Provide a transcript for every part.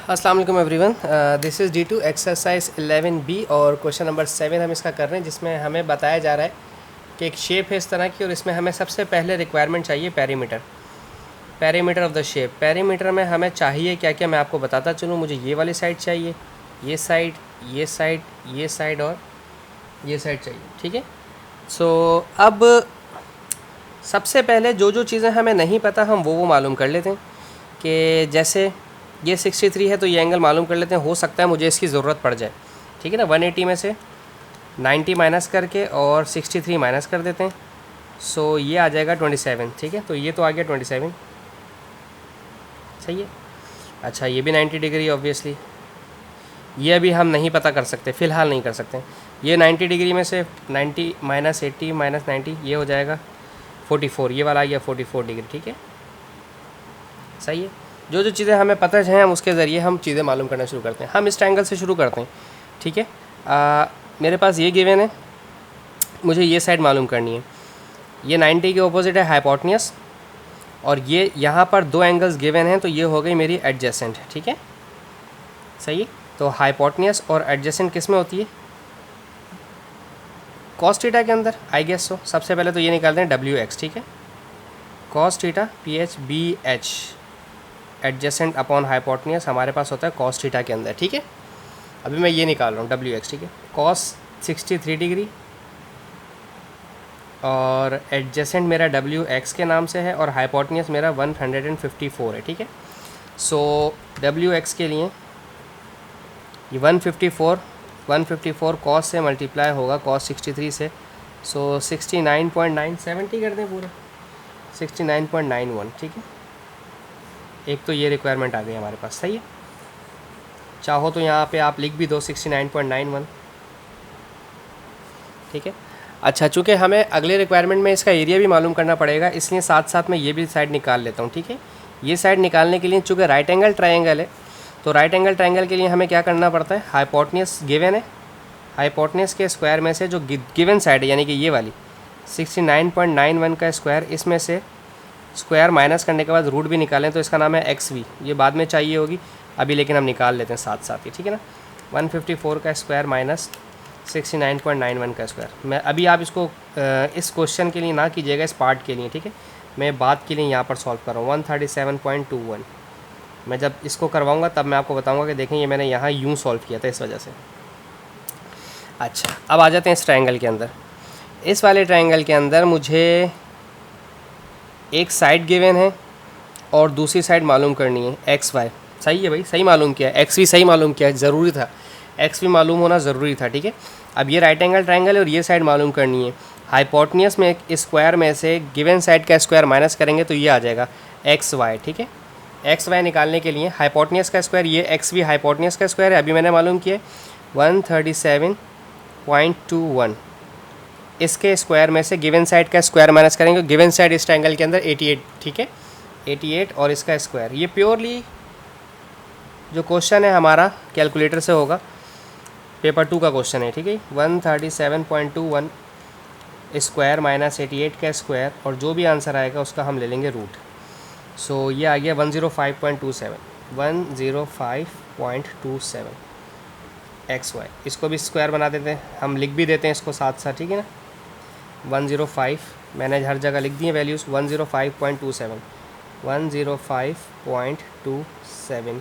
अस्सलाम वालेकुम everyone, this is D2 exercise 11B और क्वेश्चन नंबर 7 हम इसका कर रहे हैं, जिसमें हमें बताया जा रहा है कि एक शेप है इस तरह की और इसमें हमें सबसे पहले रिक्वायरमेंट चाहिए perimeter of the shape. Perimeter में हमें चाहिए क्या क्या, मैं आपको बताता चलूँ। मुझे ये वाली साइड चाहिए, ये साइड, ये साइड, ये साइड और ये साइड चाहिए। ठीक है, सो अब सबसे पहले जो जो चीज़ें हमें नहीं पता हम वो मालूम कर लेते हैं कि जैसे ये 63 है तो ये एंगल मालूम कर लेते हैं। हो सकता है मुझे इसकी ज़रूरत पड़ जाए। ठीक है ना, 180 में से 90 माइनस करके और 63 माइनस कर देते हैं। सो ये आ जाएगा 27। ठीक है, तो ये तो आ गया 27, सही है। अच्छा, ये भी 90 डिग्री ऑब्वियसली, ये अभी हम नहीं पता कर सकते, फ़िलहाल नहीं कर सकते। ये 90 डिग्री में से 90 माइनस 80 माइनस 90 ये हो जाएगा 44, ये वाला आ गया 44 डिग्री। ठीक है, सही है। जो जो चीज़ें हमें पता हैं हम उसके ज़रिए हम चीज़ें मालूम करना शुरू करते हैं। हम इस ट्रायंगल से शुरू करते हैं। ठीक है, मेरे पास ये गिवन है, मुझे ये साइड मालूम करनी है। ये 90 के ऑपोजिट है हाइपोटेन्यूस, और ये यहाँ पर दो एंगल्स गिवन हैं, तो ये हो गई मेरी एडजेसेंट। ठीक है, सही है। तो हाइपोटेन्यूस और एडजेसेंट किस में होती है? कॉस थीटा के अंदर, आई गेस सो। सबसे पहले तो ये निकालते हैं WX। ठीक है, cos theta PH adjacent upon hypotenuse हमारे पास होता है कॉस थीटा के अंदर। ठीक है, अभी मैं ये निकाल रहा हूँ WX। ठीक है, कॉस 63 डिग्री और एडजेसेंट मेरा WX के नाम से है और हाइपोटेन्यूस मेरा 154 है। ठीक है, सो WX के लिए ये 154 कॉस से मल्टीप्लाई होगा कॉस 63 से, सो 69.970 कर दें पूरा, 69.91। ठीक है, एक तो ये रिक्वायरमेंट आ गई हमारे पास, सही है। चाहो तो यहाँ पे आप लिख भी दो 69.91। ठीक है, अच्छा, चूँकि हमें अगले रिक्वायरमेंट में इसका एरिया भी मालूम करना पड़ेगा, इसलिए साथ साथ मैं ये भी साइड निकाल लेता हूँ। ठीक है, ये साइड निकालने के लिए चूँकि राइट एंगल ट्रायंगल है, तो राइट एंगल ट्रायंगल के लिए हमें क्या करना पड़ता है? हाइपोटेन्यूस गिवन है, हाइपोटेन्यूस के स्क्वायर में से जो गिवन साइड है, यानी कि ये वाली 69.91 का स्क्वायर, इसमें से स्क्वायर माइनस करने के बाद रूट भी निकालें तो इसका नाम है XV। ये बाद में चाहिए होगी अभी, लेकिन हम निकाल लेते हैं साथ साथ ही। ठीक है ना, 154 का स्क्वायर माइनस 69.91 का स्क्वायर। मैं अभी, आप इसको इस क्वेश्चन के लिए ना कीजिएगा, इस पार्ट के लिए। ठीक है, मैं बात के लिए यहाँ पर सॉल्व कर रहा हूँ। 137.21 मैं जब इसको करवाऊँगा तब मैं आपको बताऊँगा कि देखें ये मैंने यहाँ यूँ सॉल्व किया था, इस वजह से। अच्छा, अब आ जाते हैं इस ट्रायंगल के अंदर। इस वाले ट्रायंगल के अंदर मुझे एक साइड गिवन है और दूसरी साइड मालूम करनी है XY। सही है भाई, सही मालूम किया, XV सही मालूम किया, ज़रूरी था, XV मालूम होना ज़रूरी था। ठीक है, अब ये राइट एंगल ट्रायंगल है और ये साइड मालूम करनी है। हाइपोटेन्यूस में एक स्क्वायर में से गिवन साइड का स्क्वायर माइनस करेंगे तो ये आ जाएगा XY। ठीक है, XY निकालने के लिए हाइपोटेन्यूस का स्क्वायर, ये XV हाइपोटेन्यूस का स्क्वायर है, अभी मैंने मालूम किया 137.21। इसके स्क्वायर में से गिवन साइड का स्क्वायर माइनस करेंगे, गिवन साइड इस ट्रायंगल के अंदर 88। ठीक है, 88 और इसका स्क्वायर, ये प्योरली जो क्वेश्चन है हमारा कैलकुलेटर से होगा, पेपर 2 का क्वेश्चन है। ठीक है, 137.21 स्क्वायर माइनस 88 का स्क्वायर, और जो भी आंसर आएगा उसका हम ले लेंगे रूट। सो ये आ गया 105.27 XY। इसको भी स्क्वायर बना देते हैं, हम लिख भी देते हैं इसको साथ साथ। ठीक है ना, 105 मैंने हर जगह लिख दिए वैल्यूज़, 105.27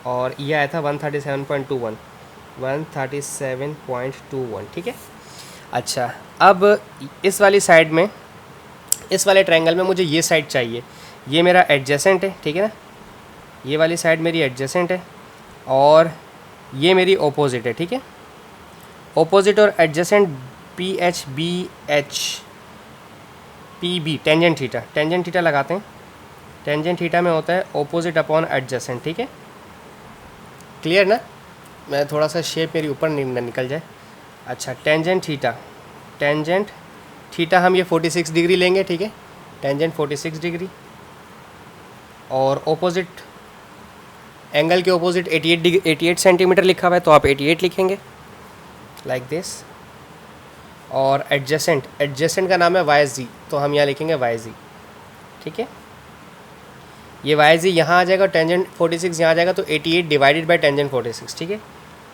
और ये आया था 137.21। ठीक है, अच्छा, अब इस वाली साइड में, इस वाले ट्रायंगल में मुझे ये साइड चाहिए, ये मेरा एडजेसेंट है। ठीक है ना, ये वाली साइड मेरी एडजेसेंट है और ये मेरी ओपोजिट है। ठीक है, ओपोजिट और एडजेसेंट PB टेंजेंट थीटा लगाते हैं। टेंजेंट थीटा में होता है ओपोजिट अपॉन एडजेसेंट। ठीक है, क्लियर ना? मैं थोड़ा सा शेप मेरी ऊपर निकल जाए। अच्छा, टेंजेंट थीटा हम ये 46 डिग्री लेंगे। ठीक है, टेंजेंट 46 डिग्री और ओपोजिट एंगल के ओपोजिट 88 सेंटीमीटर लिखा हुआ है, तो आप 88 लिखेंगे लाइक दिस। और एडजेसेंट का नाम है YZ, तो हम यहाँ लिखेंगे YZ। ठीक है, ये वाई जी यहाँ आ जाएगा, टेंजेंट 46 यहाँ आ जाएगा, तो 88 डिवाइडेड बाई टेंजेंट 46, ठीक है,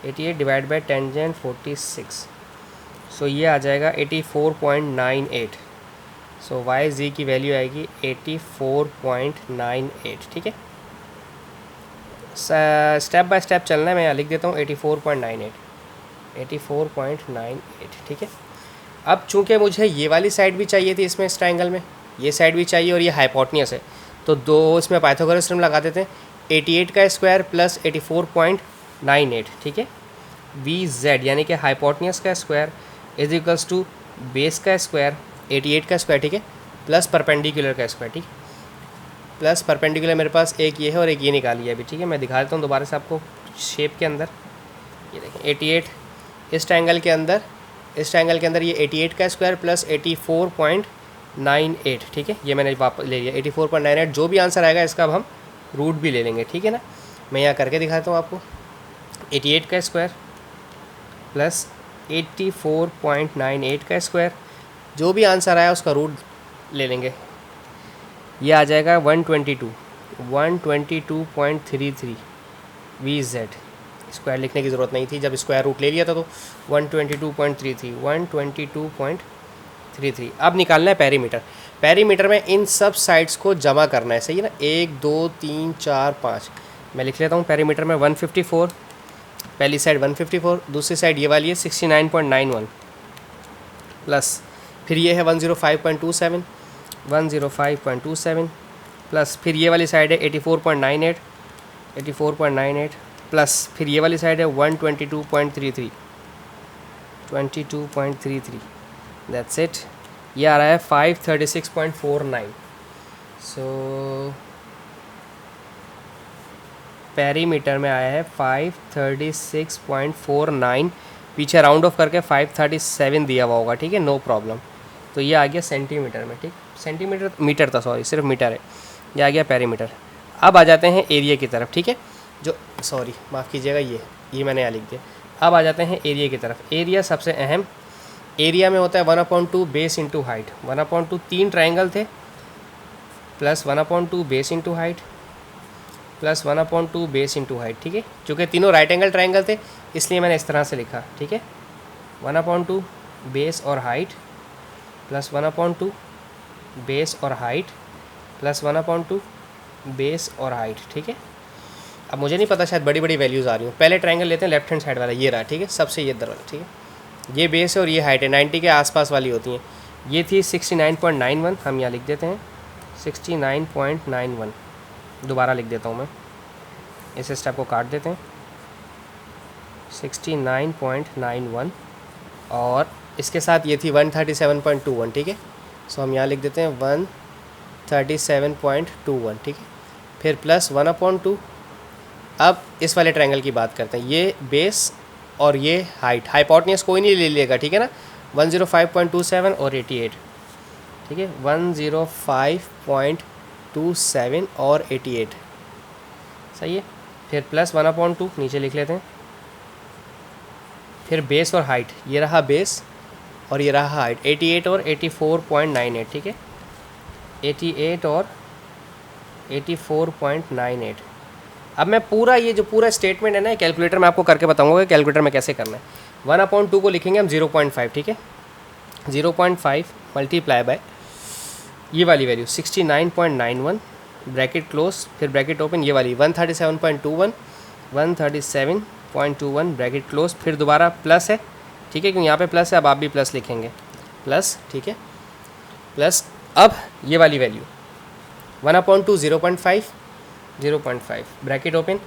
88 डिवाइड बाई टेंजेंट 46, सो ये आ जाएगा 84.98। सो वाई जी की वैल्यू आएगी 84.98, ठीक है। स्टेप बाय स्टेप चलना है, मैं यहाँ लिख देता हूँ 84.98, 84.98, ठीक है। अब चूंकि मुझे ये वाली साइड भी चाहिए थी इसमें, इस ट्रायंगल में ये साइड भी चाहिए और ये हाइपोटेन्यूस है, तो दो इसमें पाइथागोरस थ्योरम लगा देते हैं। 88 का स्क्वायर प्लस 84.98, ठीक है, वी जेड यानी कि हाइपोटेन्यूस का square is equals to base का स्क्वायर 88 का स्क्वायर, ठीक है, प्लस परपेंडिकुलर का स्क्वायर, ठीक है। प्लस परपेंडिकुलर मेरे पास एक ये है और एक ये निकाली है अभी, ठीक है। मैं दिखा देता हूँ दोबारा से आपको शेप के अंदर, ये देखें 88 इस ट्रायंगल के अंदर, इस ट्रायंगल के अंदर ये 88 का स्क्वायर प्लस 84.98, ठीक है, ये मैंने वापस ले लिया 84.98। जो भी आंसर आएगा इसका अब हम रूट भी ले लेंगे, ठीक है ना। मैं यहाँ करके दिखाता हूँ आपको, 88 का स्क्वायर प्लस 84.98 का स्क्वायर, जो भी आंसर आया उसका रूट ले लेंगे। ये आ जाएगा 122.33 वी जेड। स्क्वायर लिखने की ज़रूरत नहीं थी, जब स्क्वायर रूट ले लिया था तो 122.33। अब निकालना है पेरीमीटर। पेरीमीटर में इन सब साइड्स को जमा करना है, सही है ना, 1 2 3 4 5। मैं लिख लेता हूँ पेरीमीटर में 154, पहली साइड 154, दूसरी साइड ये वाली है 69.91 प्लस फिर ये है 105.27 प्लस फिर ये वाली साइड है 84.98 प्लस फिर ये वाली साइड है 122.33 दैट्स इट। ये आ रहा है 536.49। सो पेरीमीटर में आया है 536.49, पीछे राउंड ऑफ करके 537 दिया हुआ होगा, ठीक है, नो प्रॉब्लम। तो ये आ गया सेंटीमीटर में, ठीक, सेंटीमीटर मीटर था, सॉरी सिर्फ मीटर है। ये आ गया पेरीमीटर। अब आ जाते हैं एरिया की तरफ, ठीक है, जो सॉरी माफ़ कीजिएगा, ये मैंने यहाँ लिख दिया। अब आ जाते हैं एरिया की तरफ। एरिया सबसे अहम, एरिया में होता है 1/2 बेस इंटू हाइट। 1/2 तीन ट्राइंगल थे plus 1/2 base into height plus 1/2 base into height, ठीक है। चूँकि तीनों राइट एंगल ट्राइंगल थे इसलिए मैंने इस तरह से लिखा, ठीक है, 1/2 बेस और हाइट प्लस 1/2 बेस और हाइट प्लस 1/2 बेस और हाइट, ठीक है। अब मुझे नहीं पता, शायद बड़ी बड़ी वैल्यूज़ आ रही हूँ। पहले ट्रायंगल लेते हैं लेफ्ट हैंड साइड वाला, ये रहा, ठीक है, सबसे ये इधर वाला, ठीक है, ये बेस है और ये हाइट है, 90 के आसपास वाली होती हैं। ये थी 69.91, हम यहाँ लिख देते हैं 69.91। दोबारा लिख देता हूँ मैं, इस स्टेप को काट देते हैं, 69.91 और इसके साथ ये थी 137.21, ठीक है। सो हम यहाँ लिख देते हैं 137.21, ठीक है, फिर प्लस 1/2। अब इस वाले ट्रायंगल की बात करते हैं, ये बेस और ये हाइट, हाइपोटेन्यूस कोई नहीं ले लेगा, ठीक है ना, 105.27 और 88, ठीक है, 105.27 और 88, सही है। फिर प्लस 1/2 नीचे लिख लेते हैं, फिर बेस और हाइट, ये रहा बेस और ये रहा हाइट, 88 और 84.98, ठीक है, 88 और 84.98। अब मैं पूरा ये जो पूरा स्टेटमेंट है ना, कैलकुलेटर में आपको करके बताऊंगा कि कैलकुलेटर में कैसे करना है। 1/2 को लिखेंगे हम 0.5, ठीक है, 0.5 मल्टीप्लाई बाय ये वाली वैल्यू 69.91 ब्रैकेट क्लोज, फिर ब्रैकेट ओपन, ये वाली 137.21 ब्रैकेट क्लोज, फिर दोबारा प्लस है, ठीक है, क्योंकि यहाँ पे प्लस है, अब आप भी प्लस लिखेंगे, प्लस, ठीक है, प्लस अब ये वाली value 1/2 0.5 bracket open,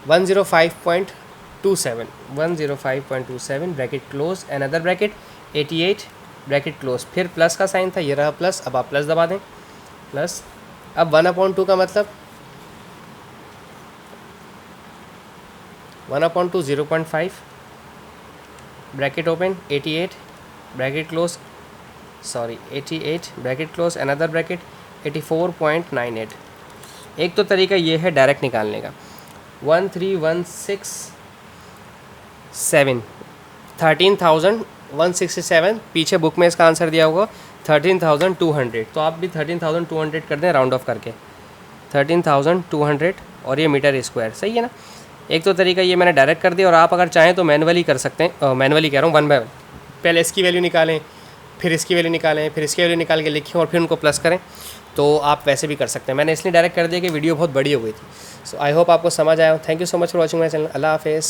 105.27 bracket close, another bracket 88 bracket close, फिर प्लस का साइन था, ये रहा प्लस, अब आप प्लस दबा दें, प्लस। अब 1/2 का मतलब 1/2 0.5 bracket open, 88 bracket close, 88 bracket close, another bracket 84.98। एक तो तरीका ये है डायरेक्ट निकालने का, 13,167 पीछे बुक में इसका आंसर दिया होगा 13,200, तो आप भी 13,200 कर दें राउंड ऑफ करके, 13,200 और ये मीटर स्क्वायर, सही है ना। एक तो तरीका ये मैंने डायरेक्ट कर दिया, और आप अगर चाहें तो मैनुअली कर सकते हैं। मैनुअली कह रहा हूँ, वन बाय वन, पहले इसकी वैल्यू निकालें, फिर इसकी वैल्यू निकालें, फिर इसकी वैल्यू निकाल के लिखें और फिर उनको प्लस करें, तो आप वैसे भी कर सकते हैं। मैंने इसलिए डायरेक्ट कर दिया कि वीडियो बहुत बड़ी हो गई थी। सो आई होप आपको समझ आया हो। Thank you so much for watching my channel. अल्लाह हाफिज़।